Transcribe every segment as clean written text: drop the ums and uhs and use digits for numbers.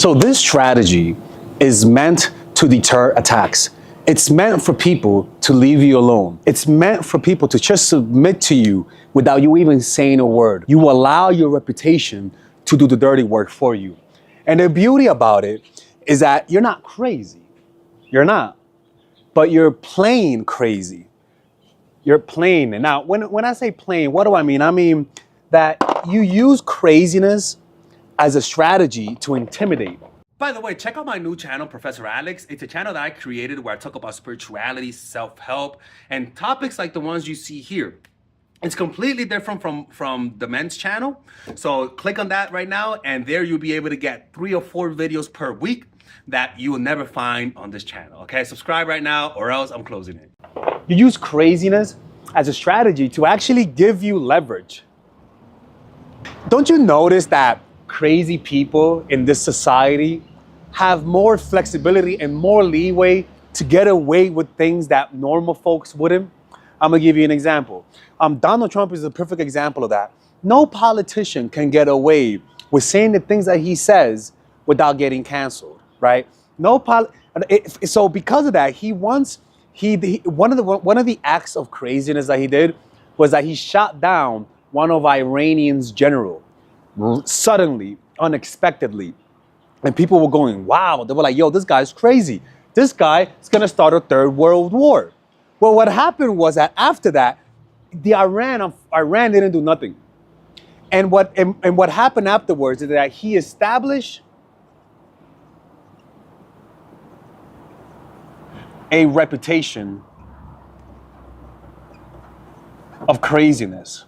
So this strategy is meant to deter attacks. It's meant for people to leave you alone. It's meant for people to just submit to you without you even saying a word. You allow your reputation to do the dirty work for you. And the beauty about it is that you're not crazy. You're not. But you're playing crazy. You're playing. And now, when I say playing, what do I mean? I mean that you use craziness as a strategy to intimidate. By the way, check out my new channel, Professor Alex. It's a channel that I created where I talk about spirituality, self-help, and topics like the ones you see here. It's completely different from the men's channel. So click on that right now, and there you'll be able to get 3 or 4 videos per week that you will never find on this channel. Okay, subscribe right now or else I'm closing it. You use craziness as a strategy to actually give you leverage. Don't you notice that crazy people in this society have more flexibility and more leeway to get away with things that normal folks wouldn't? I'm gonna give you an example. Donald Trump is a perfect example of that. No politician can get away with saying the things that he says without getting canceled, right? So because of that, one of the acts of craziness that he did was that he shot down one of Iranian's general suddenly, unexpectedly. And people were going, wow. They were like, yo, this guy's crazy. This guy is gonna start a 3rd World War. Well, what happened was that after that, Iran didn't do nothing. And what happened afterwards is that he established a reputation of craziness.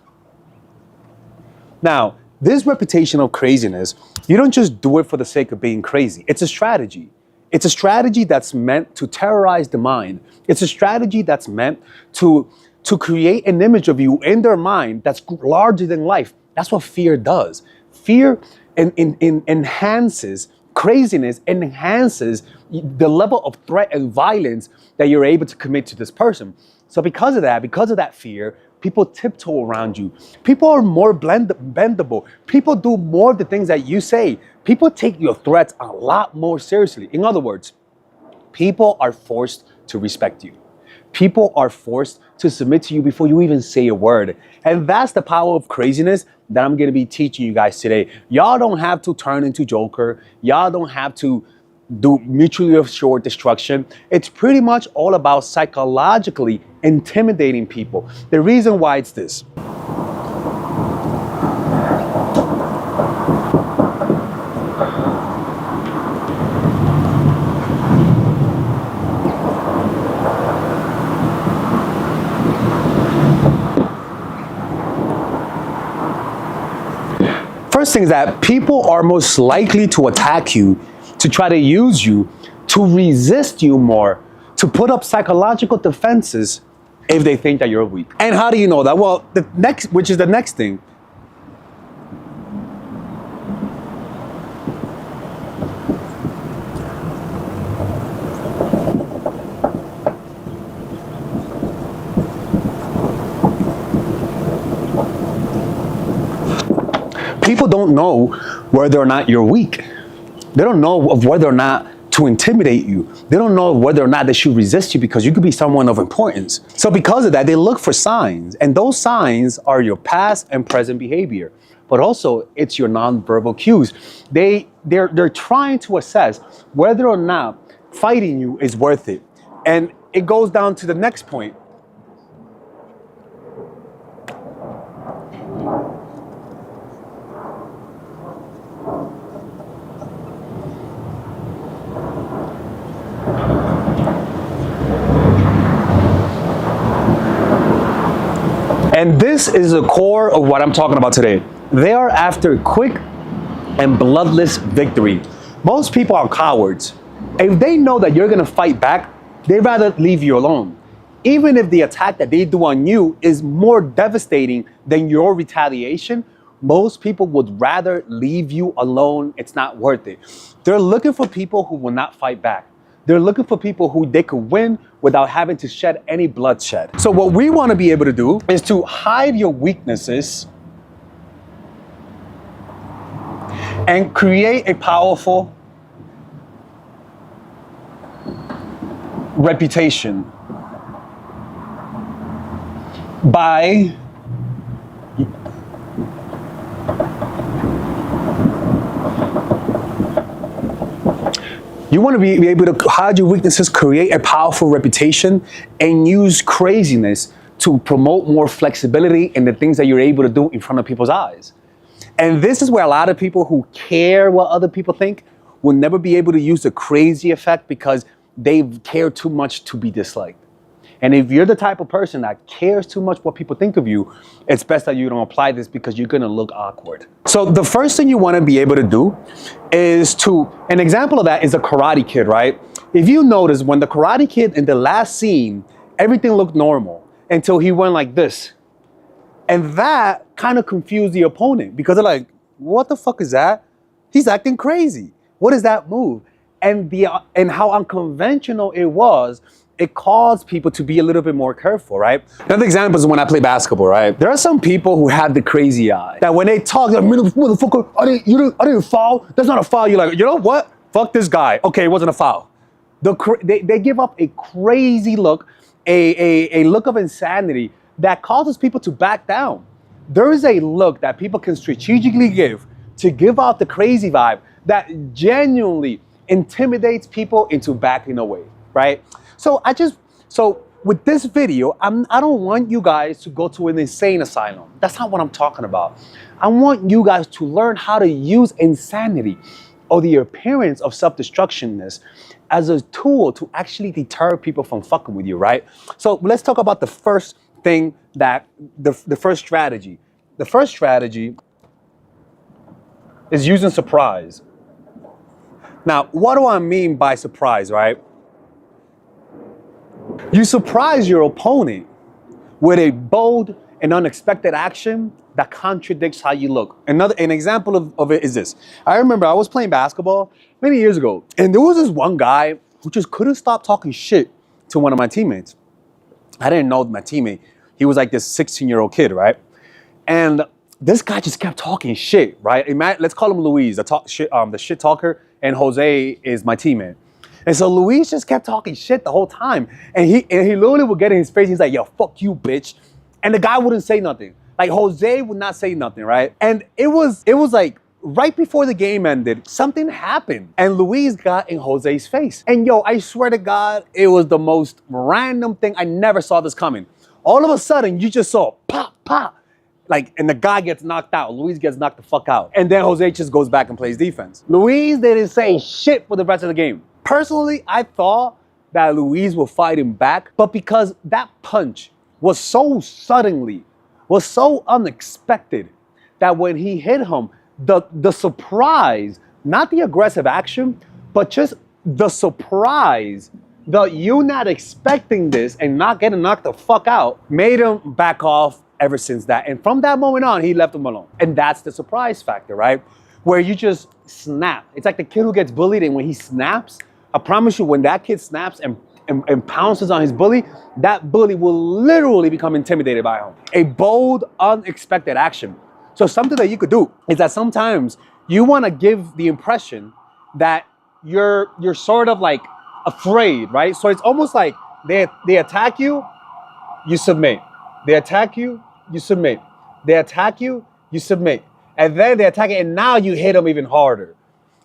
Now, this reputation of craziness, you don't just do it for the sake of being crazy. It's a strategy. It's a strategy that's meant to terrorize the mind. It's a strategy that's meant to create an image of you in their mind that's larger than life. That's what fear does. Fear enhances, craziness enhances the level of threat and violence that you're able to commit to this person. So because of that fear, people tiptoe around you. People are more bendable. People do more of the things that you say. People take your threats a lot more seriously. In other words, people are forced to respect you. People are forced to submit to you before you even say a word. And that's the power of craziness that I'm gonna be teaching you guys today. Y'all don't have to turn into Joker. Y'all don't have to do mutually assured destruction. It's pretty much all about psychologically intimidating people. The reason why it's this. First thing is that people are most likely to attack you, to try to use you, to resist you more, to put up psychological defenses if they think that you're weak. And how do you know that? Well, which is the next thing. People don't know whether or not you're weak. They don't know of whether or not to intimidate you. They don't know whether or not they should resist you because you could be someone of importance. So because of that, they look for signs. And those signs are your past and present behavior. But also, it's your nonverbal cues. They're trying to assess whether or not fighting you is worth it. And it goes down to the next point. And this is the core of what I'm talking about today. They are after quick and bloodless victory. Most people are cowards. If they know that you're gonna fight back, they'd rather leave you alone. Even if the attack that they do on you is more devastating than your retaliation, most people would rather leave you alone. It's not worth it. They're looking for people who will not fight back. They're looking for people who they could win without having to shed any bloodshed. So what we want to be able to do is to hide your weaknesses and create a powerful reputation by you want to be able to hide your weaknesses, create a powerful reputation, and use craziness to promote more flexibility in the things that you're able to do in front of people's eyes. And this is where a lot of people who care what other people think will never be able to use the crazy effect because they care too much to be disliked. And if you're the type of person that cares too much what people think of you, it's best that you don't apply this because you're gonna look awkward. So the first thing you wanna be able to do is an example of that is the Karate Kid, right? If you notice, when the Karate Kid in the last scene, everything looked normal until he went like this. And that kind of confused the opponent because they're like, what the fuck is that? He's acting crazy. What is that move? And how unconventional it was, it caused people to be a little bit more careful, right? Another example is when I play basketball, right? There are some people who have the crazy eye that when they talk, they're like, motherfucker, I didn't foul. That's not a foul. You're like, you know what? Fuck this guy. Okay, it wasn't a foul. They give up a crazy look, a look of insanity that causes people to back down. There is a look that people can strategically give out the crazy vibe that genuinely intimidates people into backing away, right? So with this video, I don't want you guys to go to an insane asylum. That's not what I'm talking about. I want you guys to learn how to use insanity or the appearance of self-destructionness as a tool to actually deter people from fucking with you, right? So let's talk about the first thing the first strategy. The first strategy is using surprise. Now, what do I mean by surprise, right? You surprise your opponent with a bold and unexpected action that contradicts how you look. An example of it is this. I remember I was playing basketball many years ago, and there was this one guy who just couldn't stop talking shit to one of my teammates. I didn't know my teammate. He was like this 16-year-old kid, right? And this guy just kept talking shit, right? Let's call him Luis, the shit talker, and Jose is my teammate. And so Luis just kept talking shit the whole time. And he literally would get in his face. He's like, yo, fuck you, bitch. And the guy wouldn't say nothing. Like Jose would not say nothing, right? And it was like right before the game ended, something happened. And Luis got in Jose's face. And yo, I swear to God, it was the most random thing. I never saw this coming. All of a sudden, you just saw pop, pop. Like, and the guy gets knocked out. Luis gets knocked the fuck out. And then Jose just goes back and plays defense. Luis didn't say shit for the rest of the game. Personally, I thought that Luis would fight him back, but because that punch was so suddenly, was so unexpected, that when he hit him, the surprise, not the aggressive action, but just the surprise, you not expecting this and not getting knocked the fuck out, made him back off ever since that. And from that moment on, he left him alone. And that's the surprise factor, right? Where you just snap. It's like the kid who gets bullied, and when he snaps, I promise you, when that kid snaps and pounces on his bully, that bully will literally become intimidated by him. A bold, unexpected action. So something that you could do is that sometimes you want to give the impression that you're sort of like afraid, right? So it's almost like they attack you, you submit. They attack you, you submit. They attack you, you submit. And then they attack it, and now you hit them even harder.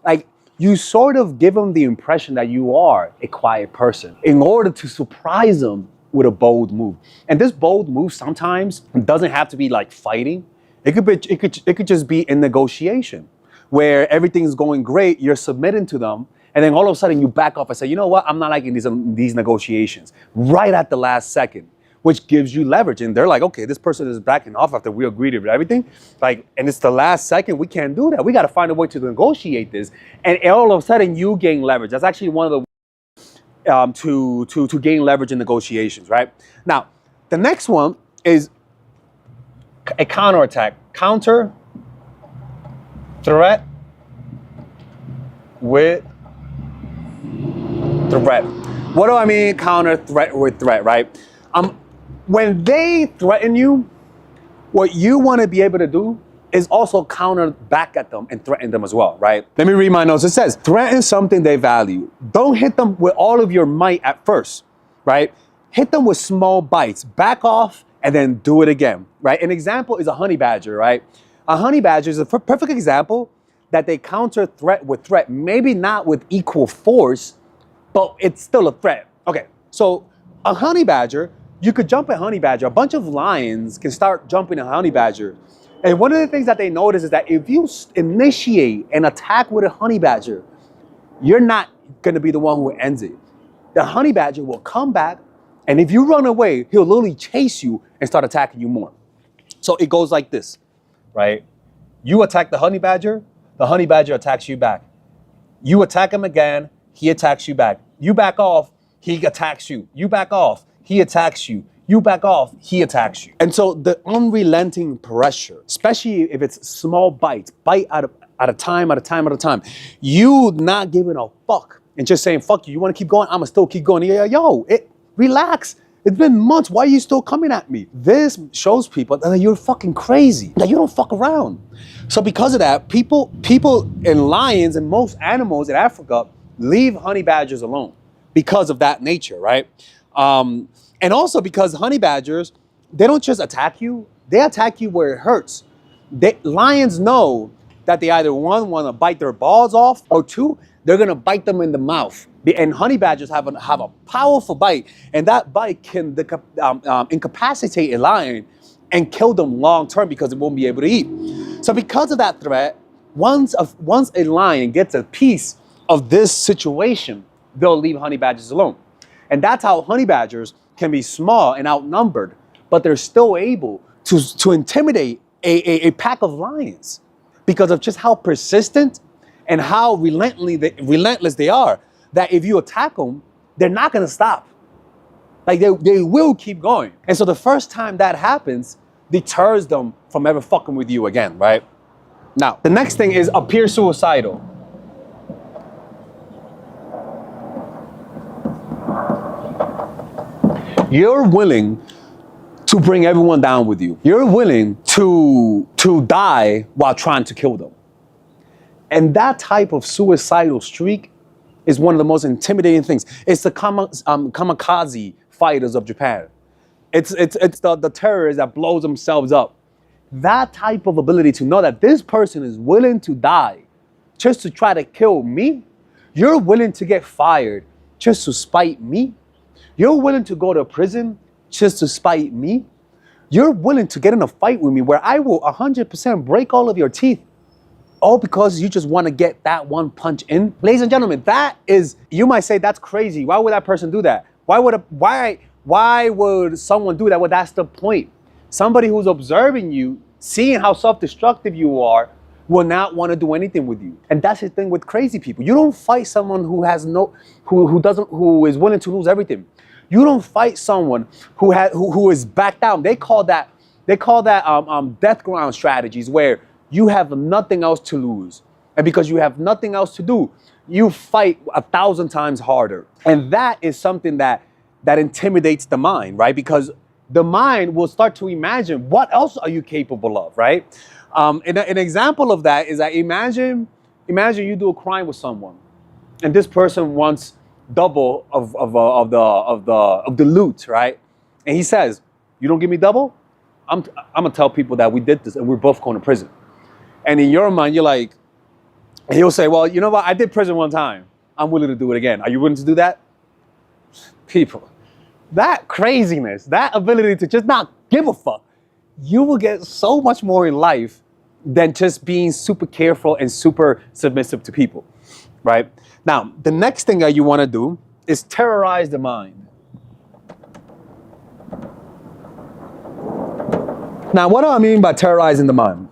Like, you sort of give them the impression that you are a quiet person in order to surprise them with a bold move. And this bold move sometimes doesn't have to be like fighting. It could just be in negotiation where everything's going great, you're submitting to them, and then all of a sudden you back off and say, you know what, I'm not liking these negotiations right at the last second, which gives you leverage. And they're like, okay, this person is backing off after we agreed with everything. Like, and it's the last second, we can't do that. We got to find a way to negotiate this. And all of a sudden you gain leverage. That's actually one of the to gain leverage in negotiations, right? Now, the next one is a counterattack. Counter threat with threat. What do I mean counter threat with threat, right? When they threaten you, what you want to be able to do is also countered back at them and threaten them as well, right? Let me read my notes. It says, threaten something they value. Don't hit them with all of your might at first, right? Hit them with small bites. Back off and then do it again, right? An example is a honey badger, right? A honey badger is a perfect example that they counter threat with threat. Maybe not with equal force, but it's still a threat. Okay, so a honey badger, you could jump a honey badger. A bunch of lions can start jumping a honey badger. And one of the things that they notice is that if you initiate an attack with a honey badger, you're not gonna be the one who ends it. The honey badger will come back, and if you run away, he'll literally chase you and start attacking you more. So it goes like this, right? You attack the honey badger attacks you back. You attack him again, he attacks you back. You back off, he attacks you. You back off, he attacks you. You back off, he attacks you. And so the unrelenting pressure, especially if it's small bites, bite at a time, you not giving a fuck and just saying, fuck you, you wanna keep going? I'ma still keep going. Yo, relax. It's been months, why are you still coming at me? This shows people that you're fucking crazy, that you don't fuck around. So because of that, people and lions and most animals in Africa leave honey badgers alone because of that nature, right? And also because honey badgers, they don't just attack you, they attack you where it hurts. Lions know that they either one, want to bite their balls off, or two, they're gonna bite them in the mouth. And honey badgers have a powerful bite, and that bite can incapacitate a lion and kill them long term because it won't be able to eat. So because of that threat, once a lion gets a piece of this situation, they'll leave honey badgers alone. And that's how honey badgers can be small and outnumbered, but they're still able to intimidate a pack of lions because of just how persistent and how relentless they are, that if you attack them, they're not gonna stop. Like they will keep going. And so the first time that happens, deters them from ever fucking with you again, right? Now, the next thing is appear suicidal. You're willing to bring everyone down with you. You're willing to die while trying to kill them. And that type of suicidal streak is one of the most intimidating things. It's the kamikaze fighters of Japan. It's the terrorists that blows themselves up. That type of ability to know that this person is willing to die just to try to kill me. You're willing to get fired just to spite me. You're willing to go to prison just to spite me. You're willing to get in a fight with me where I will 100% break all of your teeth, all because you just want to get that one punch in. Ladies and gentlemen, that is, you might say that's crazy. Why would that person do that? Why would someone do that? Well, that's the point. Somebody who's observing you, seeing how self-destructive you are, will not want to do anything with you. And that's the thing with crazy people. You don't fight someone who is willing to lose everything. You don't fight someone who is back down. They call that death ground strategies, where you have nothing else to lose. And because you have nothing else to do, you fight 1,000 times harder. And that is something that intimidates the mind, right? Because the mind will start to imagine, what else are you capable of, right? An example of that is that imagine you do a crime with someone, and this person wants double of the loot, right? And he says, "You don't give me double, I'm gonna tell people that we did this and we're both going to prison." And in your mind, you're like, and he'll say, "Well, you know what? I did prison one time. I'm willing to do it again. Are you willing to do that?" People, that craziness, that ability to just not give a fuck, you will get so much more in life than just being super careful and super submissive to people, right? Now, the next thing that you want to do is terrorize the mind. Now, what do I mean by terrorizing the mind?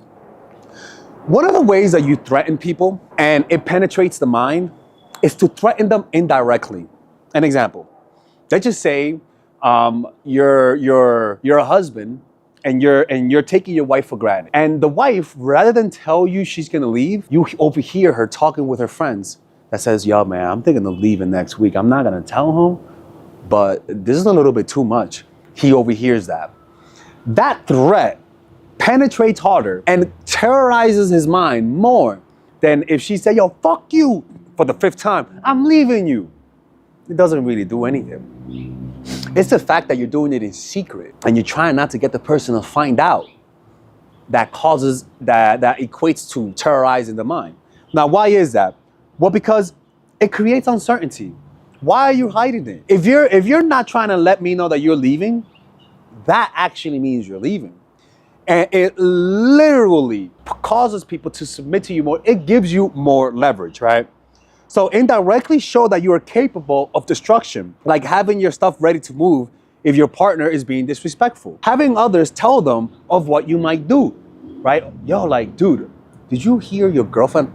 One of the ways that you threaten people and it penetrates the mind is to threaten them indirectly. An example, let's just say you're a husband and you're taking your wife for granted. And the wife, rather than tell you she's gonna leave, you overhear her talking with her friends that says, "Yo, man, I'm thinking of leaving next week. I'm not gonna tell him, but this is a little bit too much." He overhears that. That threat penetrates harder and terrorizes his mind more than if she said, yo, fuck you for the 5th time, I'm leaving you. It doesn't really do anything. It's the fact that you're doing it in secret and you're trying not to get the person to find out that causes, that equates to terrorizing the mind. Now, why is that? Well, because it creates uncertainty. Why are you hiding it? If you're not trying to let me know that you're leaving, that actually means you're leaving. And it literally causes people to submit to you more. It gives you more leverage, right? So indirectly show that you are capable of destruction, like having your stuff ready to move if your partner is being disrespectful. Having others tell them of what you might do, right? Yo, like, dude, did you hear your girlfriend,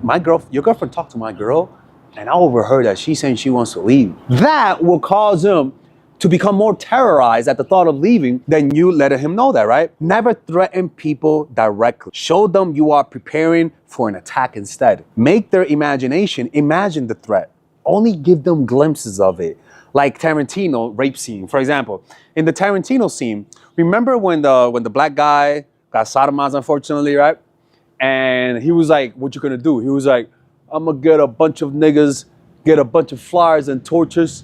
your girlfriend talked to my girl, and I overheard that she's saying she wants to leave. That will cause him to become more terrorized at the thought of leaving than you letting him know that, right? Never threaten people directly. Show them you are preparing for an attack instead. Make their imagination imagine the threat. Only give them glimpses of it. Like Tarantino rape scene, for example. In the Tarantino scene, remember when the black guy got sodomized, unfortunately, right? And he was like, what you gonna do? He was like, I'm gonna get a bunch of niggas, get a bunch of flyers and torches,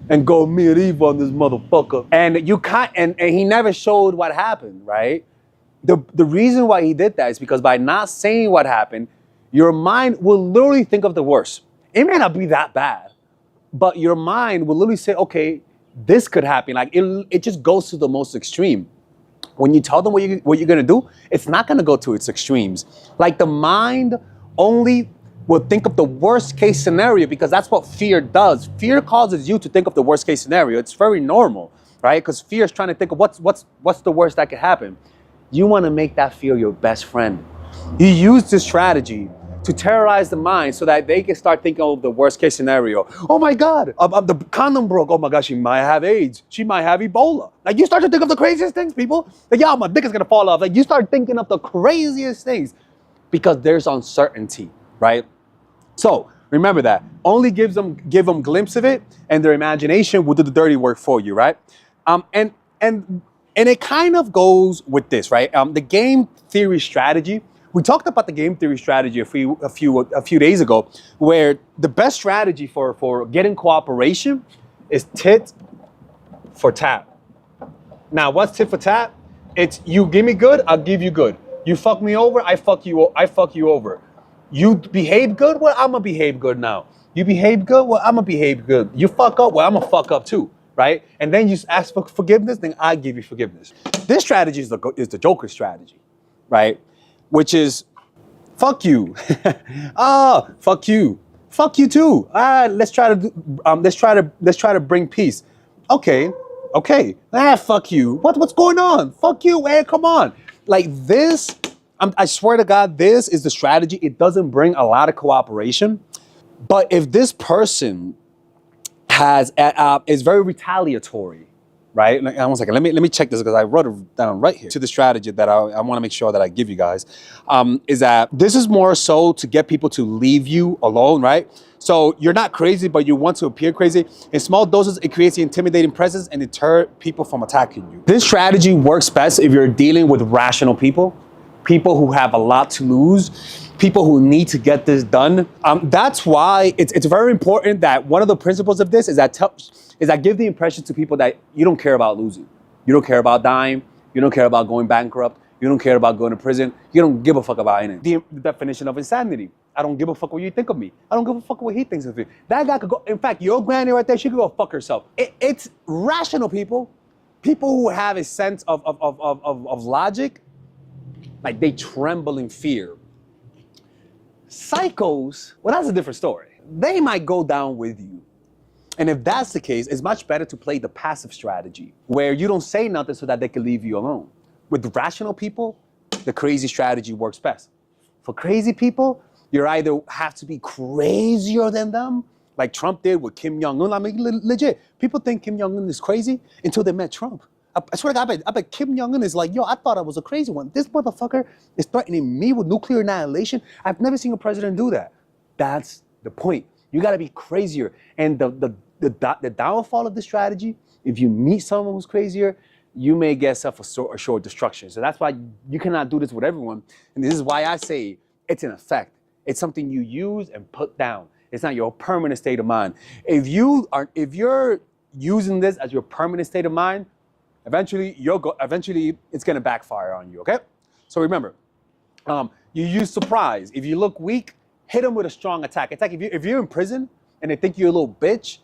and go medieval on this motherfucker. And you can't, and he never showed what happened, right? The reason why he did that is because by not saying what happened, your mind will literally think of the worst. It may not be that bad, but your mind will literally say, okay, this could happen. Like it just goes to the most extreme. When you tell them what you're gonna do, it's not gonna go to its extremes. Like the mind only will think of the worst case scenario because that's what fear does. Fear causes you to think of the worst case scenario. It's very normal, right? Because fear is trying to think of what's the worst that could happen. You want to make that fear your best friend. You use this strategy to terrorize the mind so that they can start thinking of the worst case scenario. Oh my God, the condom broke. Oh my God, she might have AIDS. She might have Ebola. Like you start to think of the craziest things, people. Like, yeah, my dick is gonna fall off. Like you start thinking of the craziest things because there's uncertainty, right? So remember that. Only give them a glimpse of it, and their imagination will do the dirty work for you, right? And it kind of goes with this, right? The game theory strategy. We talked about the game theory strategy a few days ago, where the best strategy for getting cooperation is tit for tat. Now, what's tit for tat? It's you give me good, I'll give you good. You fuck me over, I fuck you over. You behave good, well, I'm gonna behave good now. You behave good, well, I'm gonna behave good. You fuck up, well, I'm gonna fuck up too, right? And then you ask for forgiveness, then I give you forgiveness. This strategy is the Joker strategy, right? Which is, fuck you, fuck you too. Let's try to bring peace. Okay, fuck you. What's going on? Fuck you, man, come on. Like this. I swear to God, this is the strategy. It doesn't bring a lot of cooperation. But if this person is very retaliatory, right? Like, 1 second, let me check this because I wrote it down right here. To the strategy that I want to make sure that I give you guys, is that this is more so to get people to leave you alone, right? So you're not crazy, but you want to appear crazy. In small doses, it creates the intimidating presence and deter people from attacking you. This strategy works best if you're dealing with rational people who have a lot to lose, people who need to get this done. That's why it's very important that one of the principles of this is that give the impression to people that you don't care about losing. You don't care about dying. You don't care about going bankrupt. You don't care about going to prison. You don't give a fuck about anything. The definition of insanity. I don't give a fuck what you think of me. I don't give a fuck what he thinks of me. That guy could go, in fact, your granny right there, she could go fuck herself. It's rational people who have a sense of logic. Like they tremble in fear. Psychos, well, that's a different story. They might go down with you. And if that's the case, it's much better to play the passive strategy where you don't say nothing so that they can leave you alone. With rational people, the crazy strategy works best. For crazy people, you either have to be crazier than them, like Trump did with Kim Jong-un. I mean, legit, people think Kim Jong-un is crazy until they met Trump. I swear to God, I bet Kim Jong-un is like, yo, I thought I was a crazy one. This motherfucker is threatening me with nuclear annihilation. I've never seen a president do that. That's the point. You gotta be crazier. And the downfall of this strategy, if you meet someone who's crazier, you may get self-assured destruction. So that's why you cannot do this with everyone. And this is why I say it's an effect. It's something you use and put down. It's not your permanent state of mind. If you're using this as your permanent state of mind, eventually it's gonna backfire on you. Okay? So remember, you use surprise. If you look weak, hit them with a strong attack. It's like if you're in prison and they think you're a little bitch,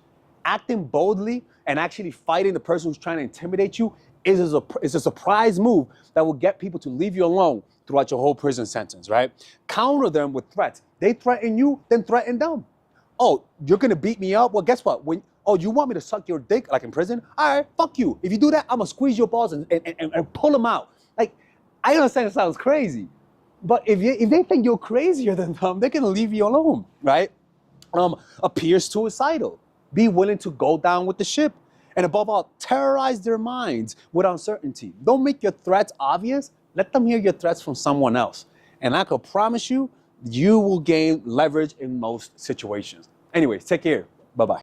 acting boldly and actually fighting the person who's trying to intimidate you is a surprise move that will get people to leave you alone throughout your whole prison sentence, right? Counter them with threats. They threaten you, then threaten them. Oh, you're gonna beat me up? Well, guess what? You want me to suck your dick like in prison? All right, fuck you. If you do that, I'm gonna squeeze your balls and pull them out. Like, I understand it sounds crazy, but if they think you're crazier than them, they're gonna leave you alone, right? Appear suicidal. Be willing to go down with the ship. And above all, terrorize their minds with uncertainty. Don't make your threats obvious. Let them hear your threats from someone else. And I can promise you, you will gain leverage in most situations. Anyways, take care. Bye-bye.